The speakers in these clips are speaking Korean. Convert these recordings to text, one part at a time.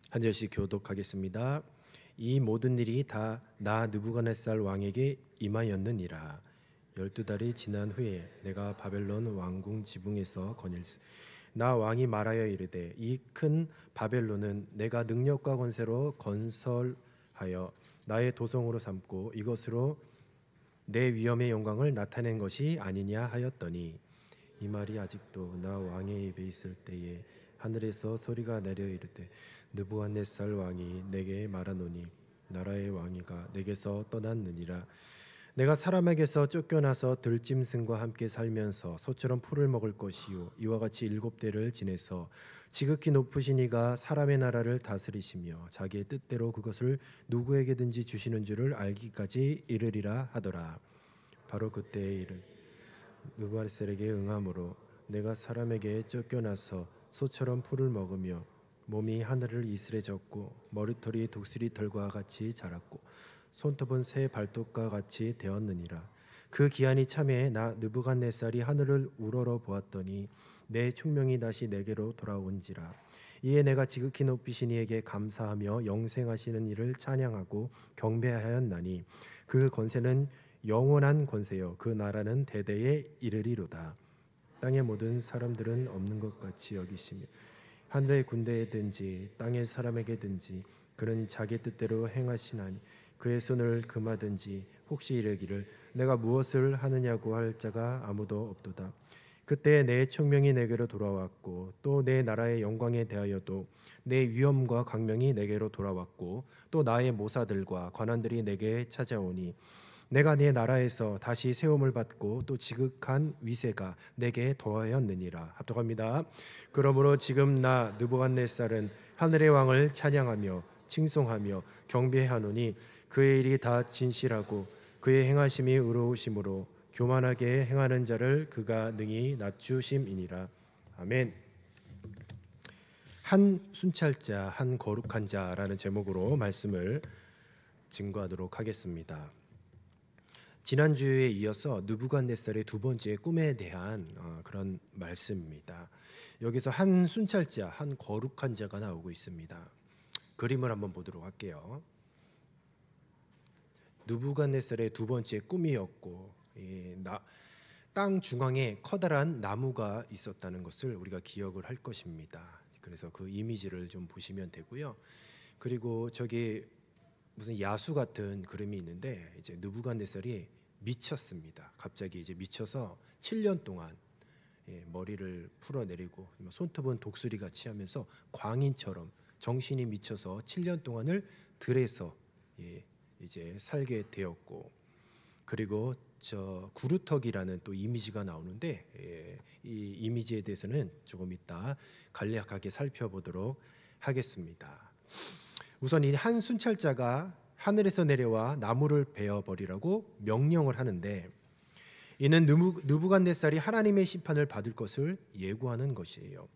한 절씩 교독하겠습니다. 이 모든 일이 다 나 느부갓네살 왕에게 임하였느니라. 12달이 지난 후에 내가 바벨론 왕궁 지붕에서 거닐세. 나 왕이 말하여 이르되 이 큰 바벨론은 내가 능력과 권세로 건설하여 나의 도성으로 삼고 이것으로 내 위엄의 영광을 나타낸 것이 아니냐 하였더니, 이 말이 아직도 나 왕의 입에 있을 때에 하늘에서 소리가 내려 이르되 느부갓네살 왕이 내게 말하노니 나라의 왕위가 내게서 떠났느니라. 내가 사람에게서 쫓겨나서 들짐승과 함께 살면서 소처럼 풀을 먹을 것이요 이와 같이 7대를 지내서 지극히 높으신 이가 사람의 나라를 다스리시며 자기의 뜻대로 그것을 누구에게든지 주시는 줄을 알기까지 이르리라 하더라. 바로 그때에 이르 느부갓네살에게 응함으로 내가 사람에게 쫓겨나서 소처럼 풀을 먹으며 몸이 하늘을 이슬에 젖고 머리털이 독수리 털과 같이 자랐고 손톱은 새 발톱과 같이 되었느니라. 그 기한이 참에 나 느부갓네살이 하늘을 우러러 보았더니 내 충명이 다시 내게로 돌아온지라. 이에 내가 지극히 높이신 이에게 감사하며 영생하시는 이를 찬양하고 경배하였나니 그 권세는 영원한 권세요 그 나라는 대대에 이르리로다. 땅의 모든 사람들은 없는 것 같이 여기시며 하늘의 군대에든지 땅의 사람에게든지 그는 자기 뜻대로 행하시나니 그의 손을 금하든지 혹시 이르기를 내가 무엇을 하느냐고 할 자가 아무도 없도다. 그때 내 총명이 내게로 돌아왔고 또 내 나라의 영광에 대하여도 내 위엄과 광명이 내게로 돌아왔고 또 나의 모사들과 관원들이 내게 찾아오니 내가 네 나라에서 다시 세움을 받고 또 지극한 위세가 내게 더하였느니라. 합독합니다. 그러므로 지금 나 느부갓네살은 하늘의 왕을 찬양하며 칭송하며 경배하노니 그의 일이 다 진실하고 그의 행하심이 의로우심으로 교만하게 행하는 자를 그가 능히 낮추심이니라. 아멘. 한 순찰자 한 거룩한 자라는 제목으로 말씀을 증거하도록 하겠습니다. 지난주에 이어서 느부갓네살의 두 번째 꿈에 대한 그런 말씀입니다. 여기서 한 순찰자, 한 거룩한 자가 나오고 있습니다. 그림을 한번 보도록 할게요. 느부갓네살의 두 번째 꿈이었고 땅 중앙에 커다란 나무가 있었다는 것을 우리가 기억을 할 것입니다. 그래서 그 이미지를 좀 보시면 되고요. 그리고 저기 무슨 야수 같은 그림이 있는데 이제 느부갓네살이 미쳤습니다. 갑자기 이제 미쳐서 7년 동안 머리를 풀어내리고 손톱은 독수리 같이 하면서 광인처럼 정신이 미쳐서 7년 동안을 들에서 이제 살게 되었고, 그리고 저 구루터기라는 또 이미지가 나오는데 이 이미지에 대해서는 조금 이따 간략하게 살펴보도록 하겠습니다. 우선 이 한 순찰자가 하늘에서 내려와 나무를 베어버리라고 명령을 하는데 이는 느부갓네살이 하나님의 심판을 받을 것을 예고하는 것이에요.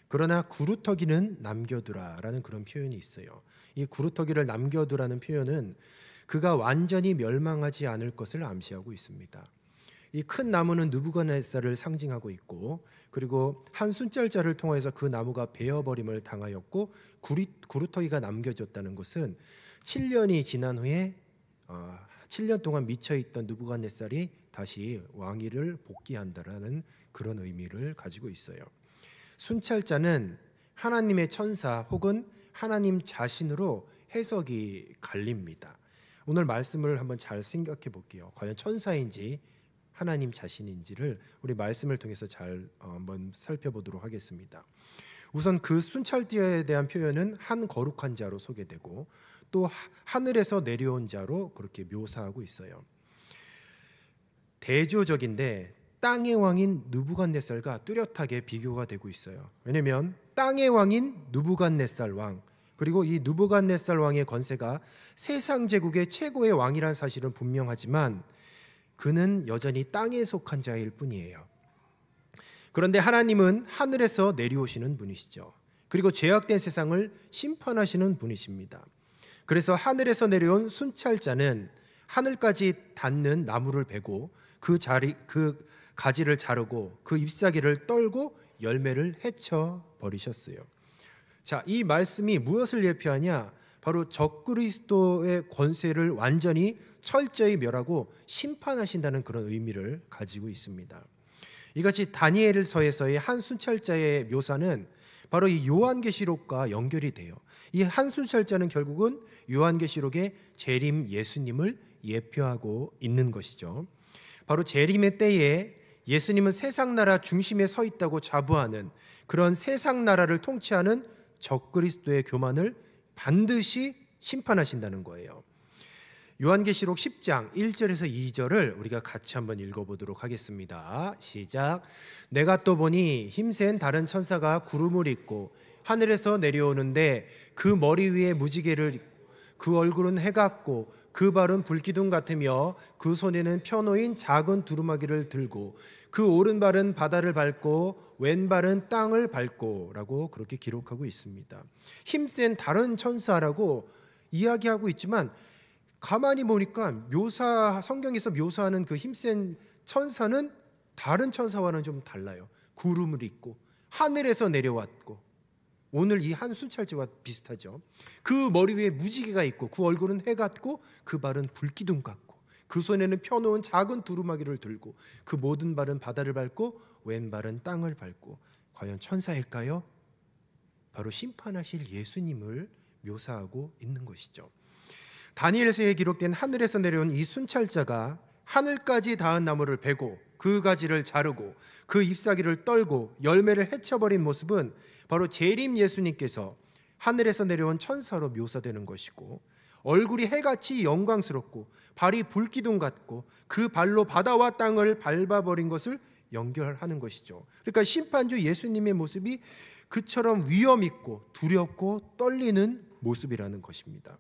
그러나 구루터기는 남겨두라라는 그런 표현이 있어요. 이 구루터기를 남겨두라는 표현은 그가 완전히 멸망하지 않을 것을 암시하고 있습니다. 이 큰 나무는 느부갓네살을 상징하고 있고, 그리고 한 순찰자를 통해서 그 나무가 베어버림을 당하였고 구루터기가 남겨졌다는 것은 7년이 지난 후에 7년 동안 미쳐있던 느부갓네살이 다시 왕위를 복귀한다라는 그런 의미를 가지고 있어요. 순찰자는 하나님의 천사 혹은 하나님 자신으로 해석이 갈립니다. 오늘 말씀을 한번 잘 생각해 볼게요. 과연 천사인지 하나님 자신인지를 우리 말씀을 통해서 잘 한번 살펴보도록 하겠습니다. 우선 그 순찰자에 대한 표현은 한 거룩한 자로 소개되고 또 하늘에서 내려온 자로 그렇게 묘사하고 있어요. 대조적인데 땅의 왕인 느부갓네살과 뚜렷하게 비교가 되고 있어요. 왜냐하면 땅의 왕인 느부갓네살 왕, 그리고 이 느부갓네살 왕의 권세가 세상 제국의 최고의 왕이라는 사실은 분명하지만 그는 여전히 땅에 속한 자일 뿐이에요. 그런데 하나님은 하늘에서 내려오시는 분이시죠. 그리고 죄악된 세상을 심판하시는 분이십니다. 그래서 하늘에서 내려온 순찰자는 하늘까지 닿는 나무를 베고 그 가지를 자르고 그 잎사귀를 떨고 열매를 헤쳐 버리셨어요. 자, 이 말씀이 무엇을 예표하냐? 바로 적그리스도의 권세를 완전히 철저히 멸하고 심판하신다는 그런 의미를 가지고 있습니다. 이같이 다니엘서에서의 한 순찰자의 묘사는 바로 이 요한계시록과 연결이 돼요. 이 한 순찰자는 결국은 요한계시록의 재림 예수님을 예표하고 있는 것이죠. 바로 재림의 때에 예수님은 세상 나라 중심에 서 있다고 자부하는 그런 세상 나라를 통치하는 적그리스도의 교만을 반드시 심판하신다는 거예요. 요한계시록 10장 1절에서 2절을 우리가 같이 한번 읽어보도록 하겠습니다. 시작. 내가 또 보니 힘센 다른 천사가 구름을 입고 하늘에서 내려오는데 그 머리 위에 무지개를 입고 그 얼굴은 해 같고 그 발은 불기둥 같으며 그 손에는 펴놓인 작은 두루마기를 들고 그 오른발은 바다를 밟고 왼발은 땅을 밟고 라고 그렇게 기록하고 있습니다. 힘센 다른 천사라고 이야기하고 있지만 가만히 보니까 성경에서 묘사하는 그 힘센 천사는 다른 천사와는 좀 달라요. 구름을 입고 하늘에서 내려왔고 오늘 이 한 순찰자와 비슷하죠. 그 머리 위에 무지개가 있고 그 얼굴은 해 같고 그 발은 불기둥 같고 그 손에는 펴놓은 작은 두루마기를 들고 그 모든 발은 바다를 밟고 왼발은 땅을 밟고 과연 천사일까요? 바로 심판하실 예수님을 묘사하고 있는 것이죠. 다니엘서에 기록된 하늘에서 내려온 이 순찰자가 하늘까지 닿은 나무를 베고 그 가지를 자르고 그 잎사귀를 떨고 열매를 헤쳐버린 모습은 바로 재림 예수님께서 하늘에서 내려온 천사로 묘사되는 것이고 얼굴이 해같이 영광스럽고 발이 불기둥 같고 그 발로 바다와 땅을 밟아버린 것을 연결하는 것이죠. 그러니까 심판주 예수님의 모습이 그처럼 위험 있고 두렵고 떨리는 모습이라는 것입니다.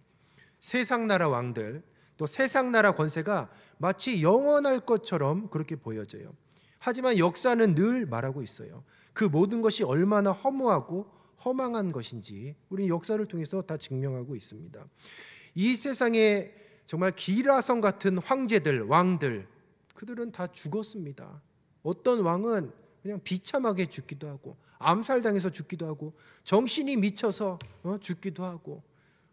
세상 나라 왕들 또 세상 나라 권세가 마치 영원할 것처럼 그렇게 보여져요. 하지만 역사는 늘 말하고 있어요. 그 모든 것이 얼마나 허무하고 허망한 것인지 우리 역사를 통해서 다 증명하고 있습니다. 이 세상에 정말 기라성 같은 황제들, 왕들, 그들은 다 죽었습니다. 어떤 왕은 그냥 비참하게 죽기도 하고 암살당해서 죽기도 하고 정신이 미쳐서 죽기도 하고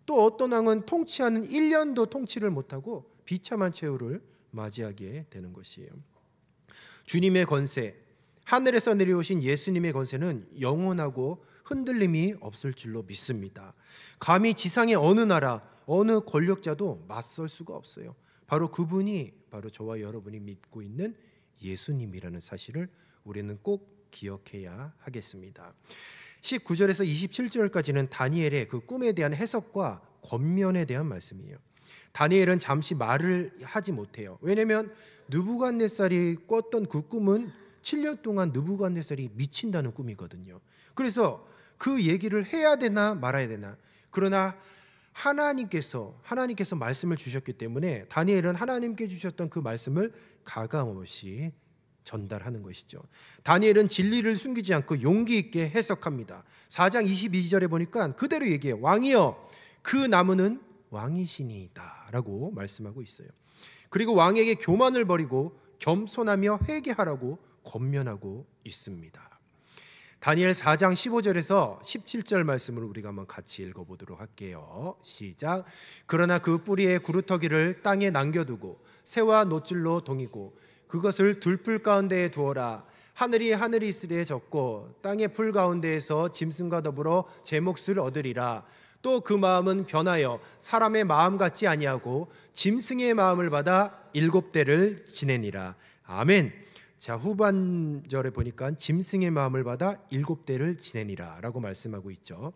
또 어떤 왕은 통치하는 1년도 통치를 못하고 비참한 최후를 맞이하게 되는 것이에요. 주님의 권세, 하늘에서 내려오신 예수님의 권세는 영원하고 흔들림이 없을 줄로 믿습니다. 감히 지상의 어느 나라, 어느 권력자도 맞설 수가 없어요. 바로 그분이 바로 저와 여러분이 믿고 있는 예수님이라는 사실을 우리는 꼭 기억해야 하겠습니다. 19절에서 27절까지는 다니엘의 그 꿈에 대한 해석과 권면에 대한 말씀이에요. 다니엘은 잠시 말을 하지 못해요. 왜냐하면 느부갓네살이 꿨던 그 꿈은 7년 동안 느부갓네살이 미친다는 꿈이거든요. 그래서 그 얘기를 해야 되나 말아야 되나. 그러나 하나님께서 말씀을 주셨기 때문에 다니엘은 하나님께 주셨던 그 말씀을 가감없이 전달하는 것이죠. 다니엘은 진리를 숨기지 않고 용기 있게 해석합니다. 4장 22절에 보니까 그대로 얘기해요. 왕이여 그 나무는 왕이시니이다 라고 말씀하고 있어요. 그리고 왕에게 교만을 버리고 겸손하며 회개하라고 권면하고 있습니다. 다니엘 4장 15절에서 17절 말씀을 우리가 한번 같이 읽어보도록 할게요. 시작. 그러나 그 뿌리의 구루터기를 땅에 남겨두고 새와 노줄로 동이고 그것을 들풀 가운데에 두어라. 하늘이 있으리에 젖고 땅의 풀 가운데에서 짐승과 더불어 제 몫을 얻으리라. 또 그 마음은 변하여 사람의 마음 같지 아니하고 짐승의 마음을 받아 7대를 지내니라. 아멘. 자, 후반절에 보니까 짐승의 마음을 받아 7대를 지내니라 라고 말씀하고 있죠.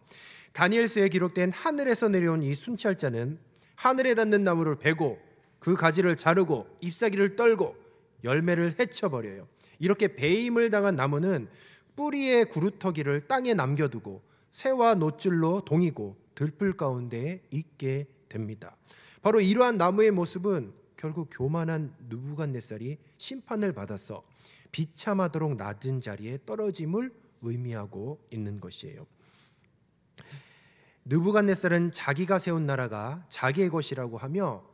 다니엘서에 기록된 하늘에서 내려온 이 순찰자는 하늘에 닿는 나무를 베고 그 가지를 자르고 잎사귀를 떨고 열매를 헤쳐버려요. 이렇게 배임을 당한 나무는 뿌리의 구루터기를 땅에 남겨두고 새와 노줄로 동이고 들풀 가운데에 있게 됩니다. 바로 이러한 나무의 모습은 결국 교만한 느부갓네살이 심판을 받아서 비참하도록 낮은 자리에 떨어짐을 의미하고 있는 것이에요. 느부갓네살은 자기가 세운 나라가 자기의 것이라고 하며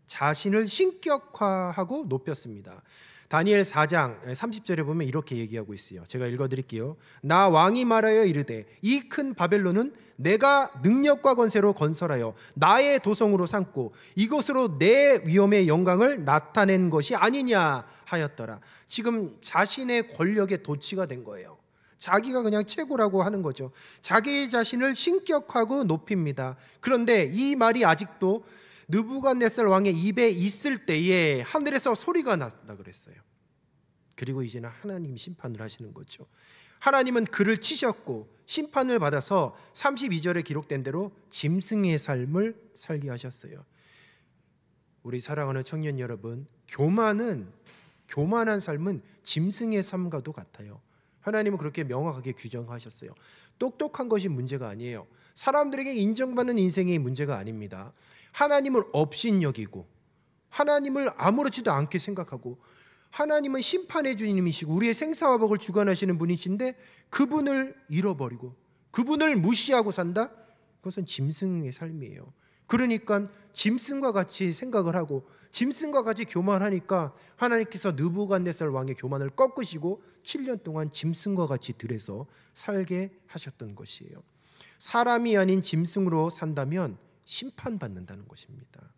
자신을 신격화하고 높였습니다. 다니엘 4장 30절에 보면 이렇게 얘기하고 있어요. 제가 읽어드릴게요. 나 왕이 말하여 이르되 이 큰 바벨론은 내가 능력과 권세로 건설하여 나의 도성으로 삼고 이것으로 내 위엄의 영광을 나타낸 것이 아니냐 하였더라. 지금 자신의 권력의 도취가 된 거예요. 자기가 그냥 최고라고 하는 거죠. 자기 자신을 신격하고 높입니다. 그런데 이 말이 아직도 느부갓네살 왕의 입에 있을 때에 하늘에서 소리가 났다 그랬어요. 그리고 이제는 하나님 심판을 하시는 거죠. 하나님은 그를 치셨고 심판을 받아서 32절에 기록된 대로 짐승의 삶을 살게 하셨어요. 우리 사랑하는 청년 여러분, 교만한 삶은 짐승의 삶과도 같아요. 하나님은 그렇게 명확하게 규정하셨어요. 똑똑한 것이 문제가 아니에요. 사람들에게 인정받는 인생이 문제가 아닙니다. 하나님을 업신여기고 하나님을 아무렇지도 않게 생각하고 하나님은 심판의 주님이시고 우리의 생사와 복을 주관하시는 분이신데 그분을 잃어버리고 그분을 무시하고 산다? 그것은 짐승의 삶이에요. 그러니까 짐승과 같이 생각을 하고 짐승과 같이 교만하니까 하나님께서 느부갓네살 왕의 교만을 꺾으시고 7년 동안 짐승과 같이 들에서 살게 하셨던 것이에요. 사람이 아닌 짐승으로 산다면 심판받는다는 것입니다.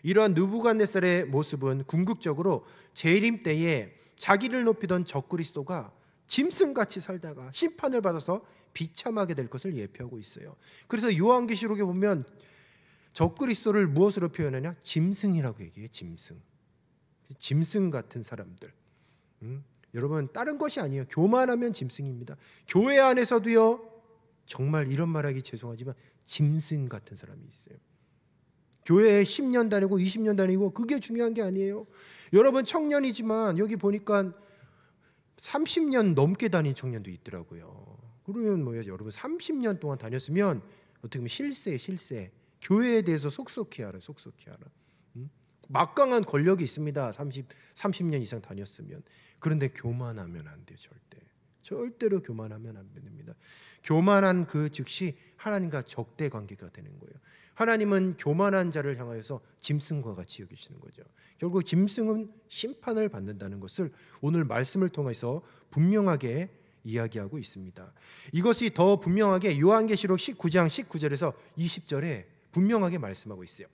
이러한 느부갓네살의 모습은 궁극적으로 재림 때에 자기를 높이던 적그리스도가 짐승같이 살다가 심판을 받아서 비참하게 될 것을 예표하고 있어요. 그래서 요한계시록에 보면 적그리스도를 무엇으로 표현하냐? 짐승이라고 얘기해요. 짐승 같은 사람들. 여러분, 다른 것이 아니에요. 교만하면 짐승입니다. 교회 안에서도요, 정말 이런 말하기 죄송하지만 짐승 같은 사람이 있어요. 교회에 10년 다니고 20년 다니고 그게 중요한 게 아니에요. 여러분 청년이지만 여기 보니까 30년 넘게 다닌 청년도 있더라고요. 그러면 뭐예요? 여러분 30년 동안 다녔으면 어떻게 보면 실세. 교회에 대해서 속속히 알아. 막강한 권력이 있습니다. 30년 이상 다녔으면. 그런데 교만하면 안 돼요. 절대로 교만하면 안 됩니다. 교만한 그 즉시 하나님과 적대 관계가 되는 거예요. 하나님은 교만한 자를 향하여서 짐승과 같이 여기시는 거죠. 결국 짐승은 심판을 받는다는 것을 오늘 말씀을 통해서 분명하게 이야기하고 있습니다. 이것이 더 분명하게 요한계시록 19장 19절에서 20절에 분명하게 말씀하고 있어요.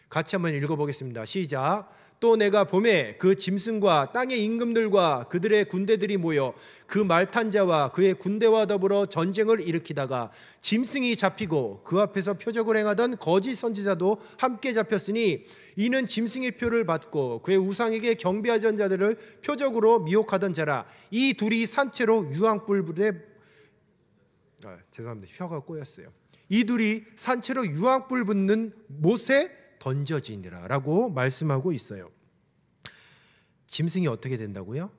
같이 한번 읽어보겠습니다. 시작. 또 내가 봄에 그 짐승과 땅의 임금들과 그들의 군대들이 모여 그 말탄 자와 그의 군대와 더불어 전쟁을 일으키다가 짐승이 잡히고 그 앞에서 표적을 행하던 거짓 선지자도 함께 잡혔으니 이는 짐승의 표를 받고 그의 우상에게 경배하던 자들을 표적으로 미혹하던 자라. 이 둘이 산채로 유황불에 죄송합니다. 혀가 꼬였어요. 이 둘이 산채로 유황불 붙는 못에 던져지니라 라고 말씀하고 있어요. 짐승이 어떻게 된다고요?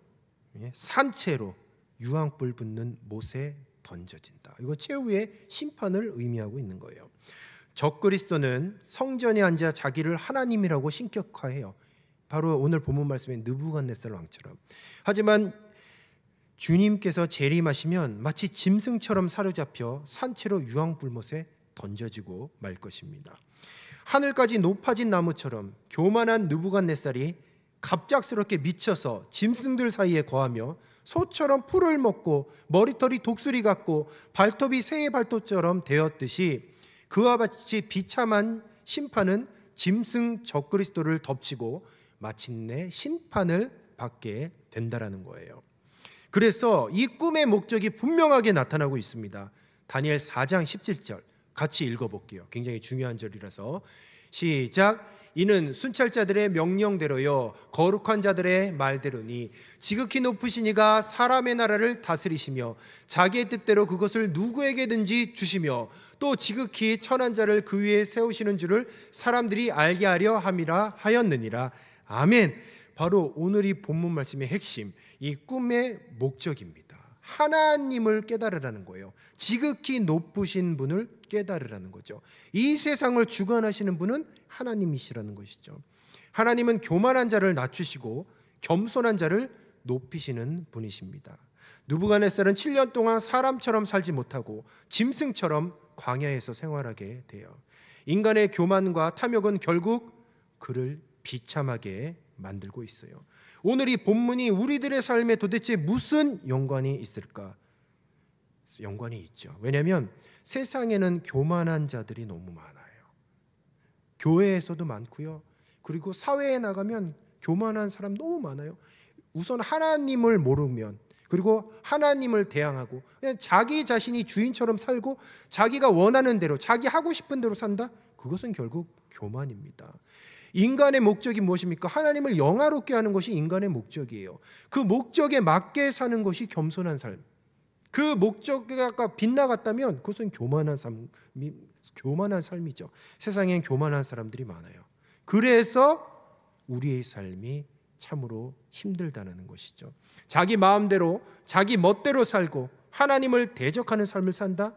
산채로 유황불 붙는 못에 던져진다. 이거 최후의 심판을 의미하고 있는 거예요. 적그리스도는 성전에 앉아 자기를 하나님이라고 신격화해요. 바로 오늘 본문 말씀의 느부갓네살 왕처럼. 하지만 주님께서 재림하시면 마치 짐승처럼 사로잡혀 산채로 유황불못에 던져지고 말 것입니다. 하늘까지 높아진 나무처럼 교만한 느부갓네살이 갑작스럽게 미쳐서 짐승들 사이에 거하며 소처럼 풀을 먹고 머리털이 독수리 같고 발톱이 새의 발톱처럼 되었듯이 그와 같이 비참한 심판은 짐승 적그리스도를 덮치고 마침내 심판을 받게 된다라는 거예요. 그래서 이 꿈의 목적이 분명하게 나타나고 있습니다. 다니엘 4장 17절 같이 읽어볼게요. 굉장히 중요한 절이라서 시작. 이는 순찰자들의 명령대로요 거룩한 자들의 말대로니 지극히 높으신 이가 사람의 나라를 다스리시며 자기의 뜻대로 그것을 누구에게든지 주시며 또 지극히 천한 자를 그 위에 세우시는 줄을 사람들이 알게 하려 함이라 하였느니라. 아멘. 바로 오늘 이 본문 말씀의 핵심, 이 꿈의 목적입니다. 하나님을 깨달으라는 거예요. 지극히 높으신 분을 깨달으라는 거죠. 이 세상을 주관하시는 분은 하나님이시라는 것이죠. 하나님은 교만한 자를 낮추시고 겸손한 자를 높이시는 분이십니다. 느부갓네살은 7년 동안 사람처럼 살지 못하고 짐승처럼 광야에서 생활하게 돼요. 인간의 교만과 탐욕은 결국 그를 비참하게 만들고 있어요. 오늘 이 본문이 우리들의 삶에 도대체 무슨 연관이 있을까? 연관이 있죠. 왜냐하면 세상에는 교만한 자들이 너무 많아요. 교회에서도 많고요. 그리고 사회에 나가면 교만한 사람 너무 많아요. 우선 하나님을 모르면, 그리고 하나님을 대항하고 그냥 자기 자신이 주인처럼 살고 자기가 원하는 대로, 자기 하고 싶은 대로 산다? 그것은 결국 교만입니다. 인간의 목적이 무엇입니까? 하나님을 영화롭게 하는 것이 인간의 목적이에요. 그 목적에 맞게 사는 것이 겸손한 삶. 그 목적이 빗나갔다면 그것은 교만한 삶이죠. 세상엔 교만한 사람들이 많아요. 그래서 우리의 삶이 참으로 힘들다는 것이죠. 자기 마음대로, 자기 멋대로 살고 하나님을 대적하는 삶을 산다?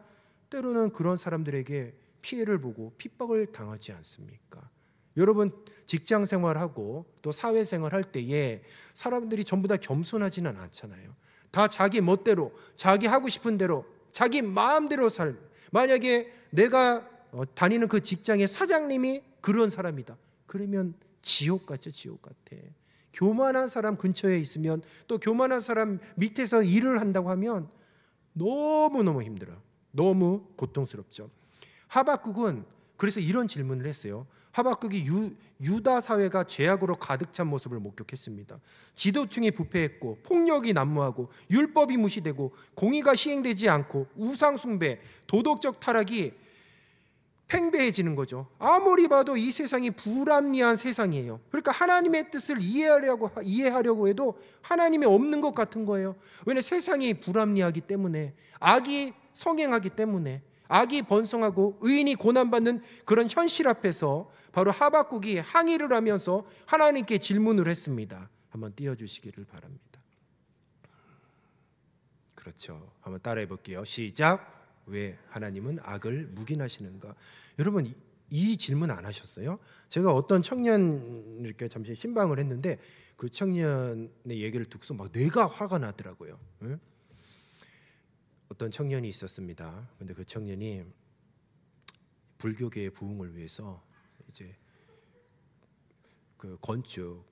때로는 그런 사람들에게 피해를 보고 핍박을 당하지 않습니까? 여러분, 직장 생활하고 또 사회생활 할 때에 사람들이 전부 다 겸손하지는 않잖아요. 다 자기 멋대로, 자기 하고 싶은 대로, 자기 마음대로 만약에 내가 다니는 그 직장의 사장님이 그런 사람이다. 그러면 지옥 같죠, 지옥 같아. 교만한 사람 근처에 있으면, 또 교만한 사람 밑에서 일을 한다고 하면 너무너무 힘들어요. 너무 고통스럽죠. 하박국은 그래서 이런 질문을 했어요. 하박국이 유다 사회가 죄악으로 가득 찬 모습을 목격했습니다. 지도층이 부패했고 폭력이 난무하고 율법이 무시되고 공의가 시행되지 않고 우상 숭배, 도덕적 타락이 팽배해지는 거죠. 아무리 봐도 이 세상이 불합리한 세상이에요. 그러니까 하나님의 뜻을 이해하려고 해도 하나님이 없는 것 같은 거예요. 왜냐하면 세상이 불합리하기 때문에, 악이 성행하기 때문에, 악이 번성하고 의인이 고난받는 그런 현실 앞에서 바로 하박국이 항의를 하면서 하나님께 질문을 했습니다. 한번 띄워주시기를 바랍니다. 그렇죠. 한번 따라해 볼게요. 시작. 왜 하나님은 악을 묵인하시는가? 여러분, 이 질문 안 하셨어요? 제가 어떤 청년 이렇게 잠시 신방을 했는데 그 청년의 얘기를 듣고서 막 내가 화가 나더라고요. 응? 어떤 청년이 있었습니다. 근데 그 청년이 불교계의 부흥을 위해서 이제 그 건축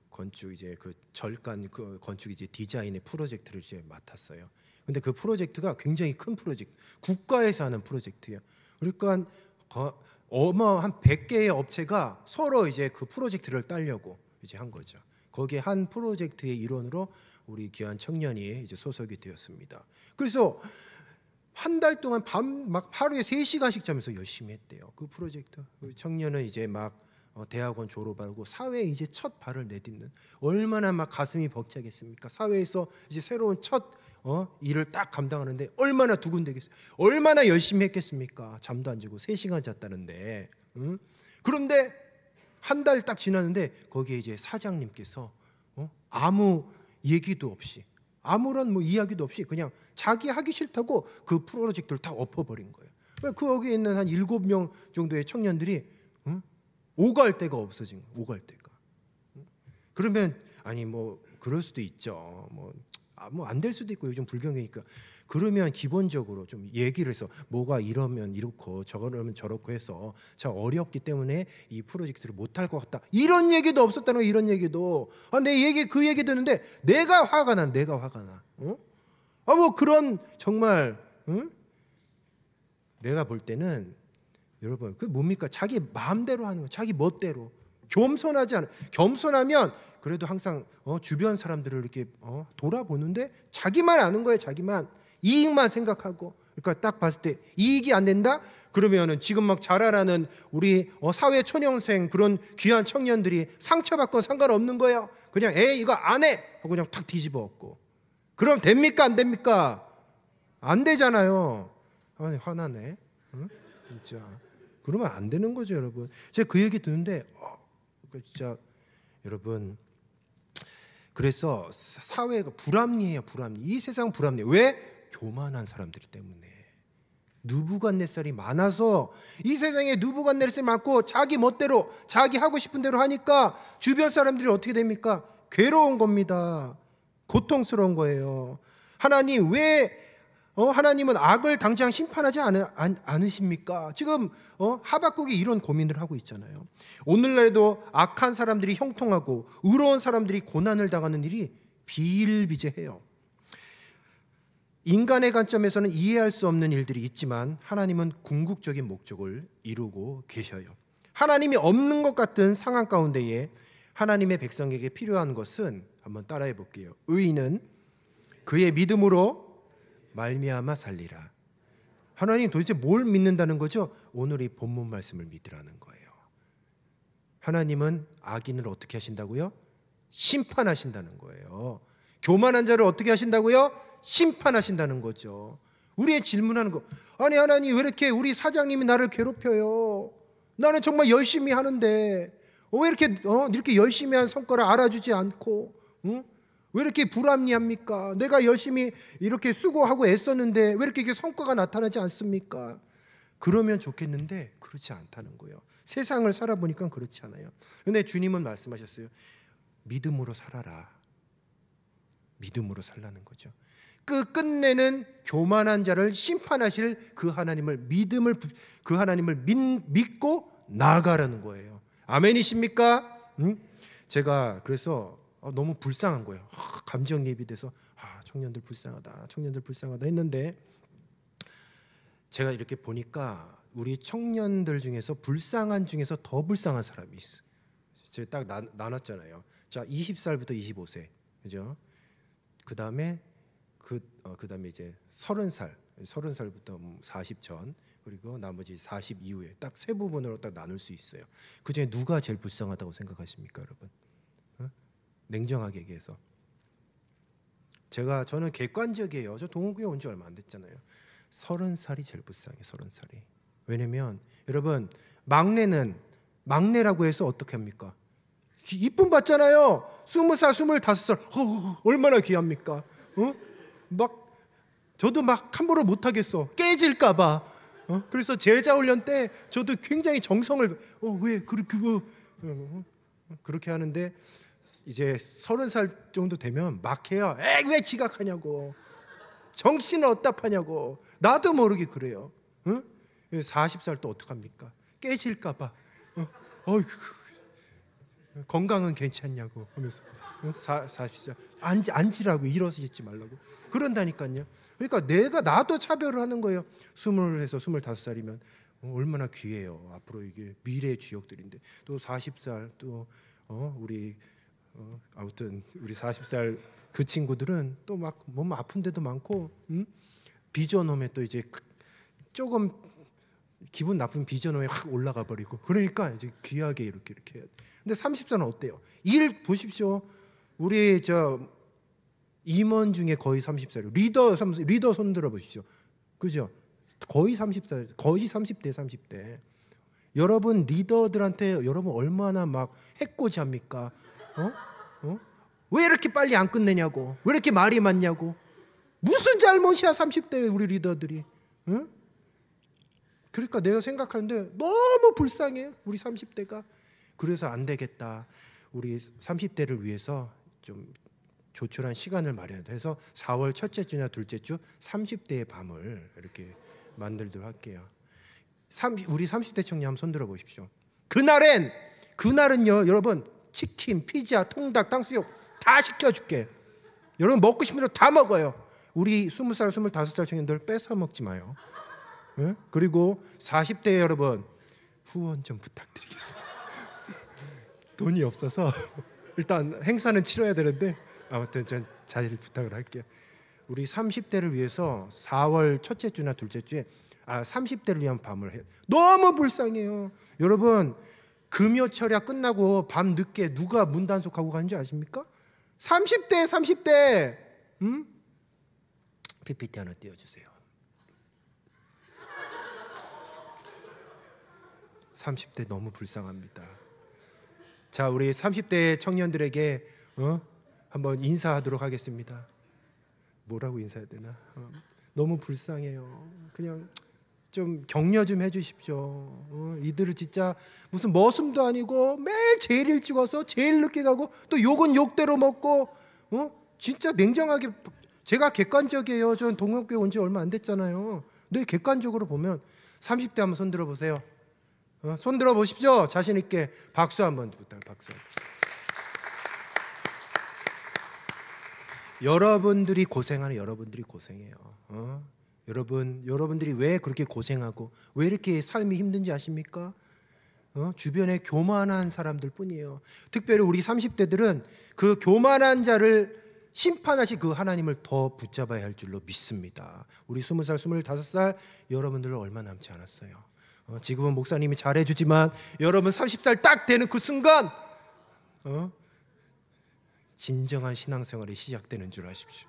이제 그 절간 그 건축 이제 디자인의 프로젝트를 이제 맡았어요. 근데 그 프로젝트가 굉장히 큰 프로젝트, 국가에서 하는 프로젝트예요. 그러니까 한 100개의 업체가 서로 이제 그 프로젝트를 따려고 이제 한 거죠. 거기에 한 프로젝트의 일원으로 우리 귀한 청년이 이제 소속이 되었습니다. 그래서 한 달 동안 막 하루에 3시간씩 자면서 열심히 했대요. 그 프로젝트. 그 청년은 이제 막 대학원 졸업하고 사회에 이제 첫 발을 내딛는, 얼마나 막 가슴이 벅차겠습니까? 사회에서 이제 새로운 첫 일을 딱 감당하는데 얼마나 두근대겠어요. 얼마나 열심히 했겠습니까? 잠도 안 자고 3시간 잤다는데. 그런데 한 달 딱 지났는데 거기에 이제 사장님께서 아무 얘기도 없이, 아무런 이야기도 없이 그냥 자기 하기 싫다고 그 프로젝트를 다 엎어버린 거예요. 거기에 있는 한 7명 정도의 청년들이 오갈 데가 없어진 거예요. 오갈 데가. 그러면 아니 그럴 수도 있죠. 안 될 수도 있고 요즘 불경이니까. 그러면 기본적으로 좀 얘기를 해서 뭐가 이러면 이렇고 저러면 저렇고 해서 참 어렵기 때문에 이 프로젝트를 못할 것 같다. 이런 얘기도 없었다는 거예요. 이런 얘기도. 내 얘기 그 얘기 듣는데 내가 화가 나. 그런 정말 내가 볼 때는 여러분 그 뭡니까? 자기 마음대로 하는 거, 자기 멋대로. 겸손하지 않아. 겸손하면 그래도 항상 주변 사람들을 이렇게 돌아보는데 자기만 아는 거예요. 자기만 이익만 생각하고. 그러니까 딱 봤을 때 이익이 안 된다? 그러면은 지금 막 자라나는 우리 사회 초년생 그런 귀한 청년들이 상처받고 상관없는 거예요. 그냥 이거 안 해 하고 그냥 탁 뒤집어 엎고. 그럼 됩니까? 안 됩니까? 안 되잖아요. 아니 화나네. 진짜. 그러면 안 되는 거죠, 여러분. 제가 그 얘기 듣는데 진짜 여러분, 그래서 사회가 불합리해요. 이 세상 불합리해. 왜? 교만한 사람들 때문에. 느부갓네살이 많아서, 이 세상에 느부갓네살이 많고 자기 멋대로 자기 하고 싶은 대로 하니까 주변 사람들이 어떻게 됩니까? 괴로운 겁니다. 고통스러운 거예요. 하나님 왜 하나님은 악을 당장 심판하지 않으십니까? 지금 하박국이 이런 고민을 하고 있잖아요. 오늘날에도 악한 사람들이 형통하고 의로운 사람들이 고난을 당하는 일이 비일비재해요. 인간의 관점에서는 이해할 수 없는 일들이 있지만 하나님은 궁극적인 목적을 이루고 계셔요. 하나님이 없는 것 같은 상황 가운데에 하나님의 백성에게 필요한 것은 한번 따라해 볼게요. 의인은 그의 믿음으로 말미암아 살리라. 하나님 도대체 뭘 믿는다는 거죠? 오늘 이 본문 말씀을 믿으라는 거예요. 하나님은 악인을 어떻게 하신다고요? 심판하신다는 거예요. 교만한 자를 어떻게 하신다고요? 심판하신다는 거죠. 우리의 질문하는 거, 아니 하나님 왜 이렇게 우리 사장님이 나를 괴롭혀요? 나는 정말 열심히 하는데 왜 이렇게 열심히 한 성과를 알아주지 않고, 왜 이렇게 불합리합니까? 내가 열심히 이렇게 수고하고 애썼는데 왜 이렇게 성과가 나타나지 않습니까? 그러면 좋겠는데 그렇지 않다는 거예요. 세상을 살아보니까 그렇지 않아요. 그런데 주님은 말씀하셨어요. 믿음으로 살아라. 믿음으로 살라는 거죠. 끝내는 교만한 자를 심판하실 그 하나님을 믿고 나아가라는 거예요. 아멘이십니까? 제가 그래서 너무 불쌍한 거예요. 감정이입이 돼서 청년들 불쌍하다 했는데, 제가 이렇게 보니까 우리 청년들 중에서 불쌍한 중에서 더 불쌍한 사람이 있어요. 제가 딱 나눴잖아요. 자, 20살부터 25세, 그죠? 그다음에 이제 30살부터 40 전, 그리고 나머지 40 이후에 딱 세 부분으로 딱 나눌 수 있어요. 그 중에 누가 제일 불쌍하다고 생각하십니까, 여러분? 냉정하게 얘기해서. 저는 객관적이에요. 저 동호구에 온 지 얼마 안 됐잖아요. 30살이 제일 불쌍해. 30살이. 왜냐면 여러분, 막내라고 해서 어떻게 합니까? 이쁨 받잖아요. 20살, 25살. 얼마나 귀합니까? 저도 함부로 못 하겠어. 깨질까 봐. 그래서 제자 훈련 때 저도 굉장히 정성을 왜 그렇게 하는데, 이제 30살 정도 되면 막 해요. 왜 지각하냐고, 정신을 어디다 파냐고. 나도 모르게 그래요. 40살 또 어떡합니까? 깨질까 봐. 건강은 괜찮냐고 하면서 40살 앉으라고, 일어서 있지 말라고 그런다니까요. 그러니까 나도 차별을 하는 거예요. 20에서 25살이면 얼마나 귀해요. 앞으로 이게 미래의 주역들인데, 또 40살 또 아무튼 우리 40살 그 친구들은 또 막 몸 아픈 데도 많고, 비전홈에 또 이제 조금 기분 나쁜 비전홈에 확 올라가 버리고, 그러니까 이제 귀하게 이렇게 해야 돼. 근데 30살은 어때요? 일 보십시오. 우리 임원 중에 거의 30살이에요. 리더 손 들어 보십시오. 그죠? 거의 30살, 거의 30대. 여러분 리더들한테 여러분 얼마나 막 해코지합니까? 왜 이렇게 빨리 안 끝내냐고, 왜 이렇게 말이 많냐고. 무슨 잘못이야 30대 우리 리더들이. 그러니까 내가 생각하는데 너무 불쌍해요, 우리 30대가. 그래서 안 되겠다. 우리 30대를 위해서 좀 조촐한 시간을 마련해서 4월 첫째 주나 둘째 주 30대의 밤을 이렇게 만들도록 할게요. 우리 30대 청년 한번 손들어 보십시오. 그날은요 여러분, 치킨, 피자, 통닭, 탕수육 다 시켜줄게. 여러분 먹고 싶은 대로 다 먹어요. 우리 20살, 25살 청년들 뺏어 먹지 마요. 그리고 40대 여러분, 후원 좀 부탁드리겠습니다. 돈이 없어서 일단 행사는 치러야 되는데, 아무튼 전 잘 부탁을 할게요. 우리 30대를 위해서 4월 첫째 주나 둘째 주에 30대를 위한 밤을 해요. 너무 불쌍해요. 여러분, 금요철야 끝나고 밤 늦게 누가 문단속하고 가는지 아십니까? 30대. PPT 하나 띄워주세요. 30대 너무 불쌍합니다. 자, 우리 30대 청년들에게 한번 인사하도록 하겠습니다. 뭐라고 인사해야 되나? 너무 불쌍해요. 그냥 좀 격려 좀 해주십시오. 이들을 진짜 무슨 머슴도 아니고 매일 제일 일찍 와서 제일 늦게 가고 또 욕은 욕대로 먹고, 진짜 냉정하게 제가 객관적이에요. 저는 동학교에 온 지 얼마 안 됐잖아요. 근데 객관적으로 보면 30대 한번 손 들어보세요. 손 들어보십시오. 자신 있게 박수 한번 부탁. 박수. 여러분들이 고생하는 여러분들이 고생해요. 여러분들이 왜 그렇게 고생하고 왜 이렇게 삶이 힘든지 아십니까? 주변에 교만한 사람들 뿐이에요. 특별히 우리 30대들은 그 교만한 자를 심판하실 그 하나님을 더 붙잡아야 할 줄로 믿습니다. 우리 20살, 25살 여러분들은 얼마 남지 않았어요. 지금은 목사님이 잘해주지만 여러분 30살 딱 되는 그 순간 진정한 신앙생활이 시작되는 줄 아십시오.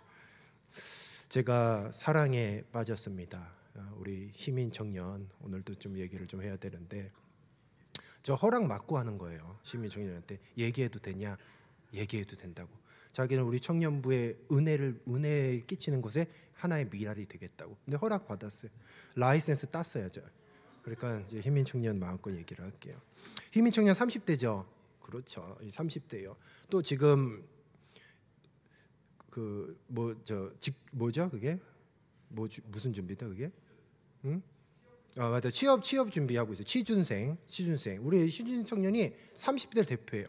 제가 사랑에 빠졌습니다. 우리 희민 청년 오늘도 좀 얘기를 좀 해야 되는데 저 허락 받고 하는 거예요. 희민 청년한테 얘기해도 되냐? 얘기해도 된다고. 자기는 우리 청년부의 은혜 끼치는 것에 하나의 미랄이 되겠다고. 근데 허락 받았어요. 라이센스 땄어요. 저. 그러니까 이제 희민 청년 마음껏 얘기를 할게요. 희민 청년 30대죠. 그렇죠. 30대예요. 또 지금 뭐죠 그게? 무슨 준비다 그게? 응? 맞아. 취업 준비하고 있어요. 취준생. 우리 취준 청년이 30대를 대표해요.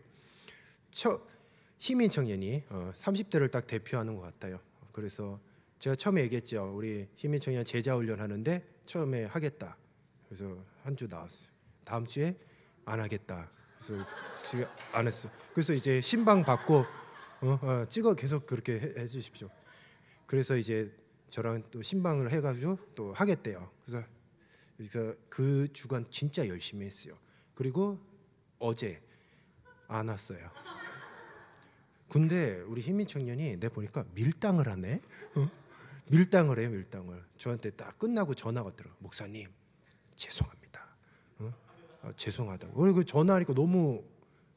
희민 청년이 30대를 딱 대표하는 것 같아요. 그래서 제가 처음에 얘기했죠. 우리 희민 청년 제자 훈련 하는데 처음에 하겠다. 그래서 한 주 나왔어요. 다음 주에 안 하겠다. 그래서 지금 안 했어. 그래서 이제 신방 받고 찍어 계속 그렇게 해주십시오. 그래서 이제 저랑 또 신방을 해가지고 또 하겠대요. 그래서 그 주간 진짜 열심히 했어요. 그리고 어제 안 왔어요. 근데 우리 희민 청년이 내 보니까 밀당을 하네. 밀당을 해요. 밀당을. 저한테 딱 끝나고 전화가 왔더라고요. 목사님 죄송합니다. 죄송하다고. 그리고 전화하니까 너무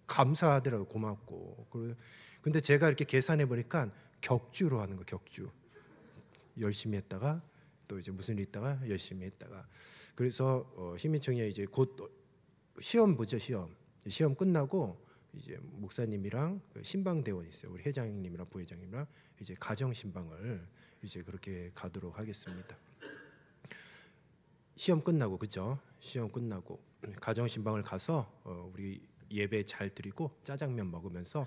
감사하더라고요. 고맙고. 근데 제가 이렇게 계산해 보니까 격주로 하는 거. 격주. 열심히 했다가 또 이제 무슨 일 있다가 열심히 했다가. 그래서 희민 청년이 이제 곧 시험 보죠. 시험 끝나고 이제 목사님이랑 신방 대원 있어요. 우리 회장님이랑 부회장님이랑 이제 가정 신방을 이제 그렇게 가도록 하겠습니다. 시험 끝나고 그죠? 시험 끝나고 가정 신방을 가서 우리 예배 잘 드리고 짜장면 먹으면서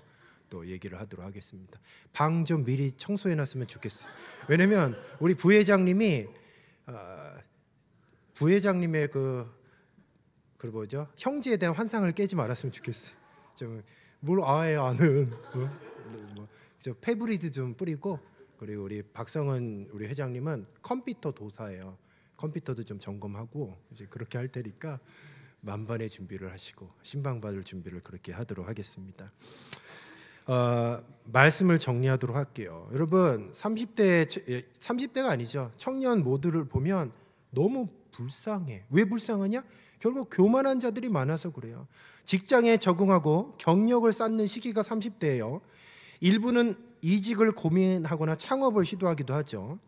또 얘기를 하도록 하겠습니다. 방 좀 미리 청소해 놨으면 좋겠어요. 왜냐면 우리 부회장님이 부회장님의 그 뭐죠? 형제에 대한 환상을 깨지 말았으면 좋겠어요. 뭘 아예요 아는 저 페브리즈 좀 뿌리고. 그리고 우리 박성은 우리 회장님은 컴퓨터 도사예요. 컴퓨터도 좀 점검하고 이제 그렇게 할 테니까 만반의 준비를 하시고 신방 받을 준비를 그렇게 하도록 하겠습니다. 말씀을 정리하도록 할게요. 여러분 30대가 아니죠. 청년 모두를 보면 너무 불쌍해. 왜 불쌍하냐? 결국 교만한 자들이 많아서 그래요. 직장에 적응하고 경력을 쌓는 시기가 30대예요. 일부는 이직을 고민하거나 창업을 시도하기도 하죠.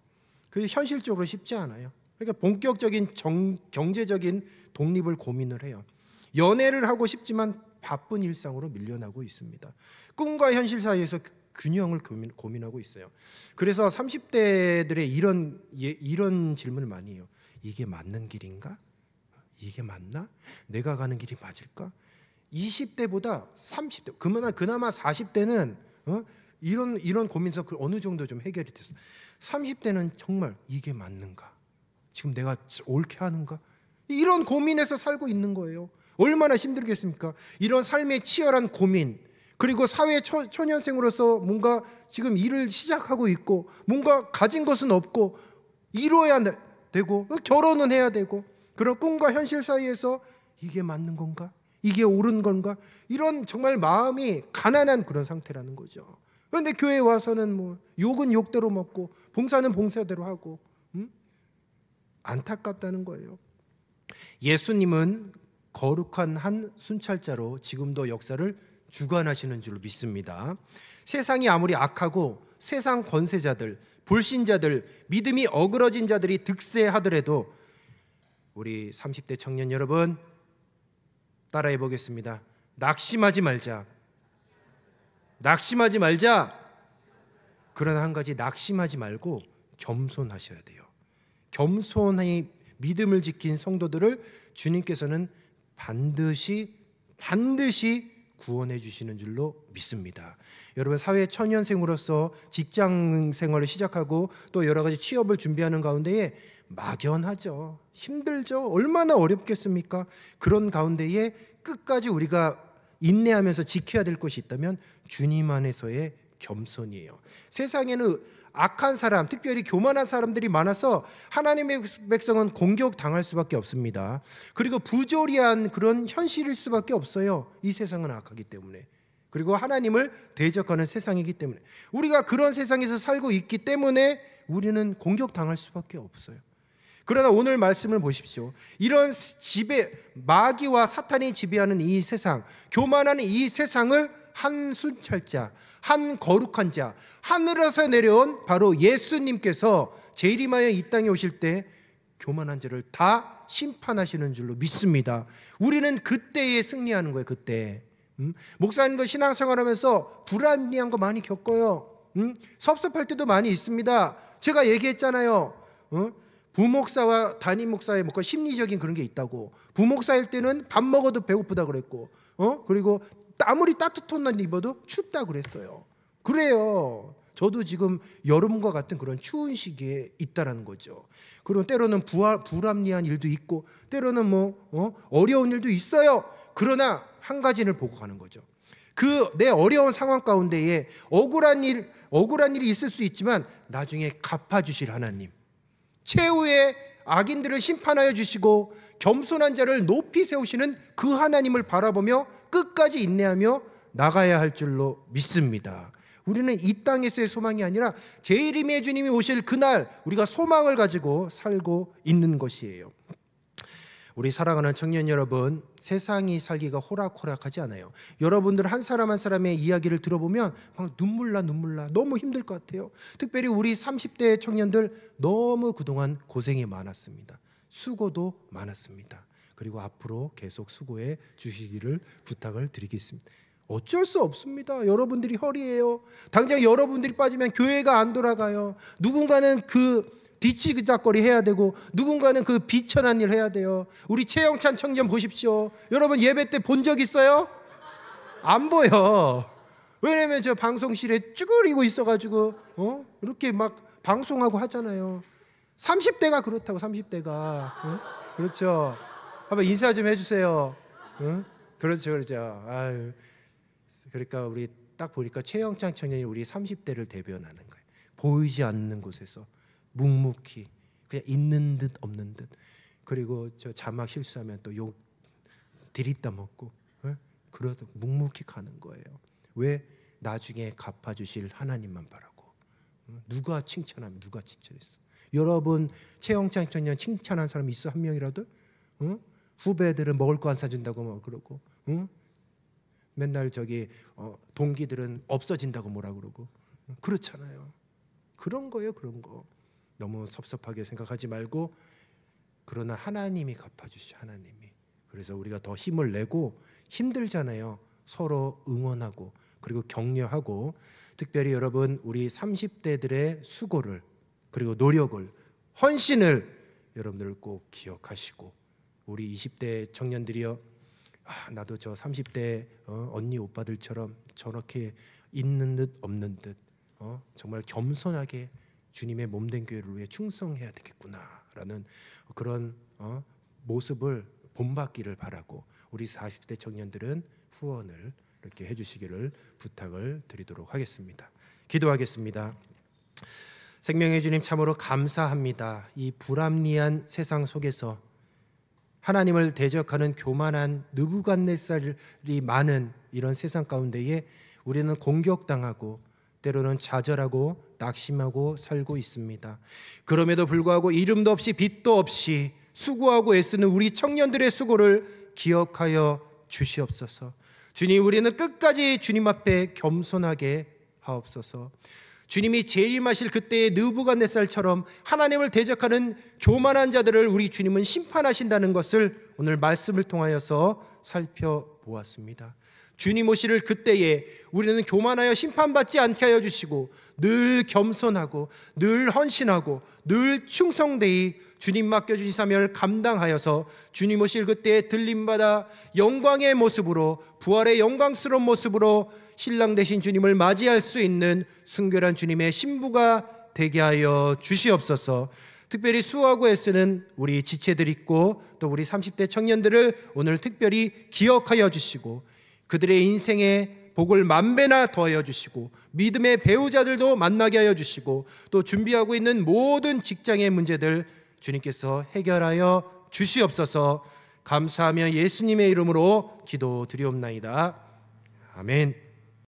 그게 현실적으로 쉽지 않아요. 그러니까 본격적인 경제적인 독립을 고민을 해요. 연애를 하고 싶지만 바쁜 일상으로 밀려나고 있습니다. 꿈과 현실 사이에서 균형을 고민하고 있어요. 그래서 30대들의 이런 질문을 많이 해요. 이게 맞는 길인가? 이게 맞나? 내가 가는 길이 맞을까? 20대보다 30대, 그나마 40대는 이런 고민에서 어느 정도 좀 해결이 됐어. 30대는 정말 이게 맞는가? 지금 내가 옳게 하는가? 이런 고민에서 살고 있는 거예요. 얼마나 힘들겠습니까? 이런 삶의 치열한 고민, 그리고 사회 초년생으로서 뭔가 지금 일을 시작하고 있고 뭔가 가진 것은 없고 이루어야 되고 결혼은 해야 되고 그런 꿈과 현실 사이에서 이게 맞는 건가? 이게 옳은 건가? 이런 정말 마음이 가난한 그런 상태라는 거죠. 그런데 교회에 와서는 뭐 욕은 욕대로 먹고 봉사는 봉사대로 하고 안타깝다는 거예요. 예수님은 거룩한 한 순찰자로 지금도 역사를 주관하시는 줄 믿습니다. 세상이 아무리 악하고 세상 권세자들, 불신자들, 믿음이 어그러진 자들이 득세하더라도 우리 30대 청년 여러분 따라해 보겠습니다. 낙심하지 말자. 낙심하지 말자. 그러나 한 가지, 낙심하지 말고 겸손하셔야 돼요. 겸손히 믿음을 지킨 성도들을 주님께서는 반드시 구원해 주시는 줄로 믿습니다. 여러분, 사회 초년생으로서 직장 생활을 시작하고 또 여러 가지 취업을 준비하는 가운데에 막연하죠. 힘들죠. 얼마나 어렵겠습니까? 그런 가운데에 끝까지 우리가 인내하면서 지켜야 될 것이 있다면 주님 안에서의 겸손이에요. 세상에는 악한 사람, 특별히 교만한 사람들이 많아서 하나님의 백성은 공격당할 수밖에 없습니다. 그리고 부조리한 그런 현실일 수밖에 없어요. 이 세상은 악하기 때문에. 그리고 하나님을 대적하는 세상이기 때문에, 우리가 그런 세상에서 살고 있기 때문에 우리는 공격당할 수밖에 없어요. 그러나 오늘 말씀을 보십시오. 이런 마귀와 사탄이 지배하는 이 세상, 교만한 이 세상을 한 순찰자, 한 거룩한 자, 하늘에서 내려온 바로 예수님께서 재림하여 이 땅에 오실 때 교만한 자를 다 심판하시는 줄로 믿습니다. 우리는 그때에 승리하는 거예요. 그때. 목사님도 신앙생활하면서 불합리한 거 많이 겪어요. 섭섭할 때도 많이 있습니다. 제가 얘기했잖아요. 부목사와 담임 목사의 뭔가 심리적인 그런 게 있다고. 부목사일 때는 밥 먹어도 배고프다 그랬고, 그리고 아무리 따뜻한 옷 입어도 춥다 그랬어요. 그래요. 저도 지금 여름과 같은 그런 추운 시기에 있다라는 거죠. 그리고 때로는 불합리한 일도 있고, 때로는 어려운 일도 있어요. 그러나 한 가지를 보고 가는 거죠. 그 내 어려운 상황 가운데에 억울한 일이 있을 수 있지만 나중에 갚아주실 하나님, 최후의 악인들을 심판하여 주시고 겸손한 자를 높이 세우시는 그 하나님을 바라보며 끝까지 인내하며 나가야 할 줄로 믿습니다. 우리는 이 땅에서의 소망이 아니라 재림의 주님이 오실 그날 우리가 소망을 가지고 살고 있는 것이에요. 우리 사랑하는 청년 여러분, 세상이 살기가 호락호락하지 않아요. 여러분들 한 사람 한 사람의 이야기를 들어보면 막 눈물 나 너무 힘들 것 같아요. 특별히 우리 30대 청년들 너무 그동안 고생이 많았습니다. 수고도 많았습니다. 그리고 앞으로 계속 수고해 주시기를 부탁을 드리겠습니다. 어쩔 수 없습니다. 여러분들이 허리예요. 당장 여러분들이 빠지면 교회가 안 돌아가요. 누군가는 그 뒤치기작거리 해야 되고, 누군가는 그 비천한 일 해야 돼요. 우리 최영찬 청년 보십시오. 여러분 예배 때 본 적 있어요? 안 보여. 왜냐면 저 방송실에 쭈그리고 있어가지고 이렇게 막 방송하고 하잖아요. 30대가 그렇다고. 30대가 그렇죠. 한번 인사 좀 해주세요. 그렇죠. 아유. 그러니까 우리 딱 보니까 최영찬 청년이 우리 30대를 대변하는 거예요. 보이지 않는 곳에서 묵묵히, 그냥 있는 듯 없는 듯. 그리고 저 자막 실수하면 또 욕 들이다 먹고, 그러다 묵묵히 가는 거예요. 왜? 나중에 갚아주실 하나님만 바라고. 누가 칭찬하면 누가 칭찬했어? 여러분 최영찬 청년 칭찬한 사람 있어? 한 명이라도? 후배들은 먹을 거 안 사준다고 뭐 그러고, 맨날 동기들은 없어진다고 뭐라 그러고, 그렇잖아요. 그런 거예요. 그런 거 너무 섭섭하게 생각하지 말고, 그러나 하나님이 갚아주시죠. 하나님이. 그래서 우리가 더 힘을 내고, 힘들잖아요. 서로 응원하고 그리고 격려하고, 특별히 여러분 우리 30대들의 수고를, 그리고 노력을, 헌신을 여러분들 꼭 기억하시고, 우리 20대 청년들이요, 나도 저 30대 언니 오빠들처럼 저렇게 있는 듯 없는 듯 정말 겸손하게 주님의 몸된 교회를 위해 충성해야 되겠구나라는 그런 모습을 본받기를 바라고, 우리 40대 청년들은 후원을 이렇게 해주시기를 부탁을 드리도록 하겠습니다. 기도하겠습니다. 생명의 주님, 참으로 감사합니다. 이 불합리한 세상 속에서 하나님을 대적하는 교만한 느부갓네살이 많은 이런 세상 가운데에 우리는 공격당하고 때로는 좌절하고 낙심하고 살고 있습니다. 그럼에도 불구하고 이름도 없이 빛도 없이 수고하고 애쓰는 우리 청년들의 수고를 기억하여 주시옵소서. 주님, 우리는 끝까지 주님 앞에 겸손하게 하옵소서. 주님이 재림하실 그때의 느부갓네살처럼 하나님을 대적하는 교만한 자들을 우리 주님은 심판하신다는 것을 오늘 말씀을 통하여서 살펴보았습니다. 주님 오실 그때에 우리는 교만하여 심판받지 않게 하여 주시고 늘 겸손하고 늘 헌신하고 늘 충성되이 주님 맡겨주신 사명을 감당하여서 주님 오실 그때에 들림받아 영광의 모습으로, 부활의 영광스러운 모습으로 신랑 되신 주님을 맞이할 수 있는 순결한 주님의 신부가 되게 하여 주시옵소서. 특별히 수고하고 애쓰는 우리 지체들 있고 또 우리 30대 청년들을 오늘 특별히 기억하여 주시고 그들의 인생에 복을 만배나 더하여 주시고 믿음의 배우자들도 만나게 하여 주시고 또 준비하고 있는 모든 직장의 문제들 주님께서 해결하여 주시옵소서. 감사하며 예수님의 이름으로 기도드리옵나이다. 아멘.